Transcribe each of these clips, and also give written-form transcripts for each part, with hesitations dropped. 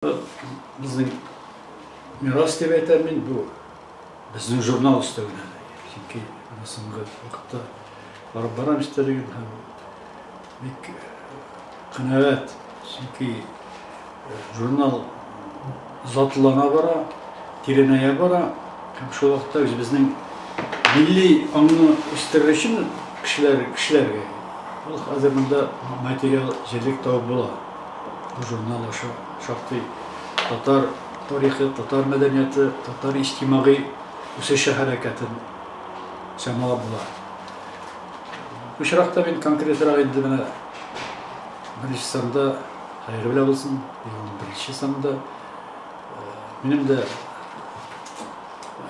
Біздің мирас деп айтамын, бұл біздің журнал үстеуіне. Çünkü соңғы уақытта барып барамыз деген бек қанағат. Çünkü журнал ұзатылана бара, тереңая бара. Сол уақытта біздің милли аңны өстеру үшін кішілерге. Бұл қазір мұнда материал жерлік тауып бола. Bu jurnal şartı Tatar tarihi, Tatar medeniyeti, Tatar içtimai üsüşe harekatın şamala bula. Bu şartta ben konkret olarak indi bana birinci sanda hayırlı bile olsun, birinci sanda benim de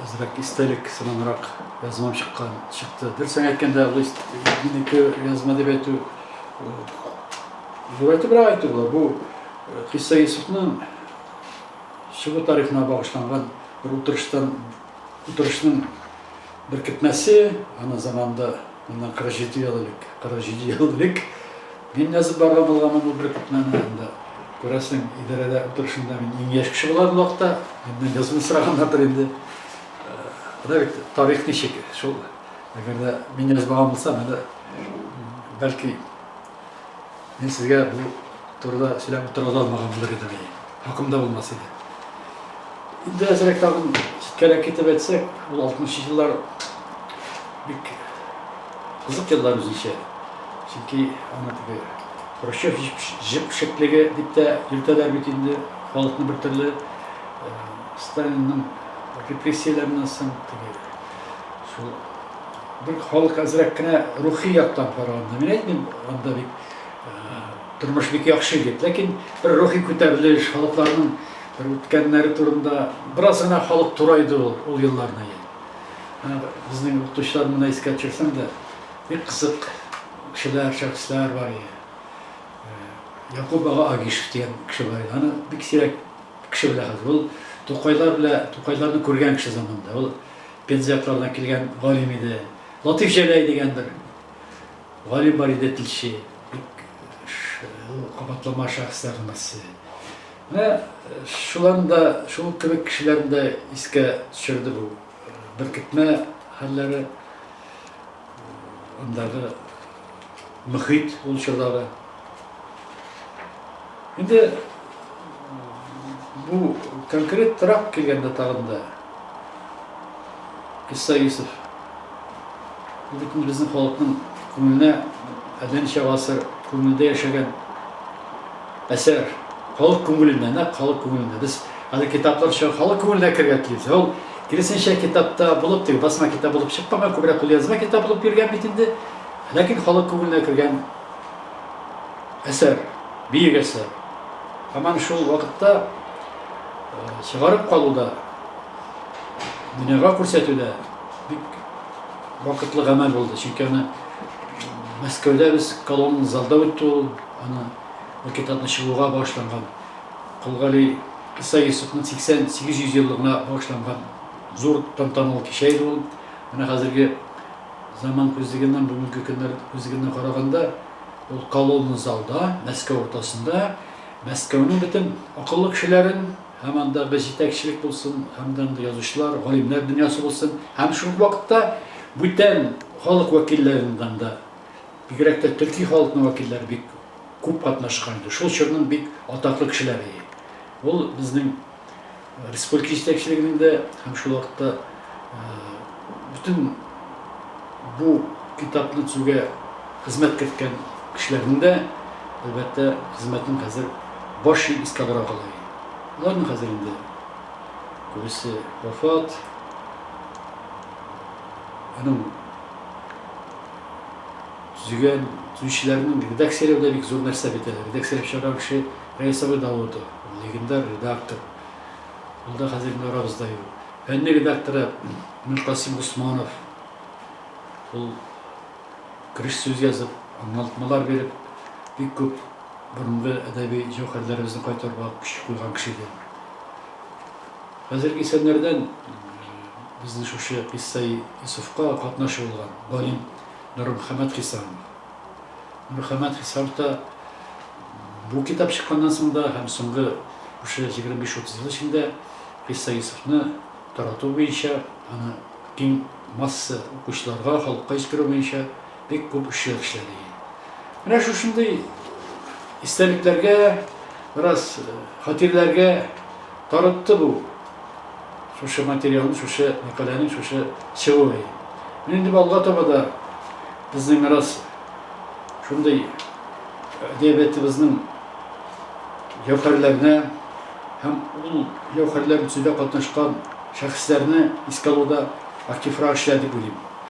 azrak istelik sınanarak yazmam çıktı. Dersen etkende bu miniki yazma debetu Зурайты бірақ айтуға, бұл Қисса Юсуфның шығу тарихына бағыштанған бір отырышының бір кітмәсі, ана заманда мұндан 47 елдік. Мен жазып барған болғанмын бұл бір кітмәні, көресің, идарада отырышында мен ең ешкіші болатын уақытта, мен жазымын сұрағандардыр енді. Тарих нешек, сол, егерде мен жазып бағам болсам, бәлкі мен сізге бұл турда сөйлеп отырғыза алмаған болар едім, хақымда болмас еді. Енді әзірек тағын шеткері кетіп әтсек, бұл 60 жылдар бек қызық жылдар өзінше. Çünkü Хрущев жіп шеклігі деп те ертелер бетінде халықтың бір түрлі Сталиннің репрессияларынан соң бір халық әзірек кіне рухи яқтан барғанда. Мен айтмын, анда бек тұрмыш бек яқшы деп, ләкин бір рухи көтеріліш, халықларының бір өткенлері турында біраз ғана халық турайды ол елларына. Біздің оқытушыларымын еске түсірсем де, бек қызық кішілер, шәкістер бар. Яқуб аға Агишев деген кіші бар. Аны бек сирек кіші біле қазір. Ол Тоқайларны көрген кіші заманда. Ол Пензияқлардан келген ғалим еді. Латиф Желай деген бір ғалим бар еді, тілші. Қабатлама шәхістердің мәсі. Шуларында, шул кебек кішілерінде еске түсірді бұл. Бір кетме хәлләре, ондағы мұхит ол шырдағы. Енді бұл конкрет тұрақ келгенде тағында Қисса Юсуф. Бұл бүтін біздің халықтың көңіліне әденше ғасыр көңілде яшаған әсер. Халық көңіліне, халық көңіліне. Біз әлі китаптар шығып, халық көңіліне кірген келеміз. Ол кересінше китапта болып, басма китап болып шықпаған, көбірек қол язма китап болып берген бетінде, ләкин халық көңіліне кірген әсер, биік әсер. Аман шул вақытта шығарып қалуда, дүнияға көрсетуде вақытлы ғамал болды. Çünkü Мәскеуде біз колонның залда өтті ол, бұл китапны шығуға бағышланған. Құлғали Қисса Юсуфның 88 жылдығына бағышланған зор тантаналы кешейді ол. Қазіргі заман көздегеннен, бүгінгі күндер көздегеннен қарағанда, ол колонның залда, Мәскеу ортасында, Мәскеудің бүтін ақылы кішілерін, һәманда біз жетекшілік болсын, һәмдан жазушылар, ғалимлер дүниясы болсын, һәм шул уақытта бүтін халық вәкиллерінен да бигерәк тә түрки халқының вәкилләре бик күп катнашкан. Шул чорның бик атаклы кешеләре. Ул безнең республика җитәкчелегендә һәм шул вакытта бүтән бу китапны төзүгә хезмәт иткән кешеләрнең дә әлбәттә хезмәтен хәзер башы искәдәрә калай. Уларның хәзер инде күбесе вафат. Түзген түзүшілерінің редакциялеуде бек зор нәрсе бетеді. Редакциялеп шығарған кіші Раисова Дауыды, легендар редактор. Ол да қазірдің арабыздай. Фәнни редакторы Мирқасим Усманов. Ол кіріш сөз yazып, аңлатмалар беріп, бек көп бұрынғы әдәби жауһарларыбызды қайтаруға күш қойған кіші. Қазіргі сәнлерден біздің шушы Қисса Юсуфқа қатнашы болған ғалим Нұрмұхаммед Хисамов. Нұрмұхаммед Хисамов та бұл китап шыққаннан соң да һәм соңғы Uşu 25-30 yıl içinde Kissa Yusuf'nu taratу boyunca ana keng massa okuşlarga, halkka eskiri boyunca pek көп işler işledi. Mana şu şunday isteliklerge, biraz hatirlerge taratты bu. Şuşu materialın, şuşu makalenin, şuşu çığı. Endi balga tabada bizning biraz şunday edebiyatımızın yavkarlarına hem ul yavkarlar bütünde katlaşkan şahıslarını iskalıda aktifra işledik bulayım.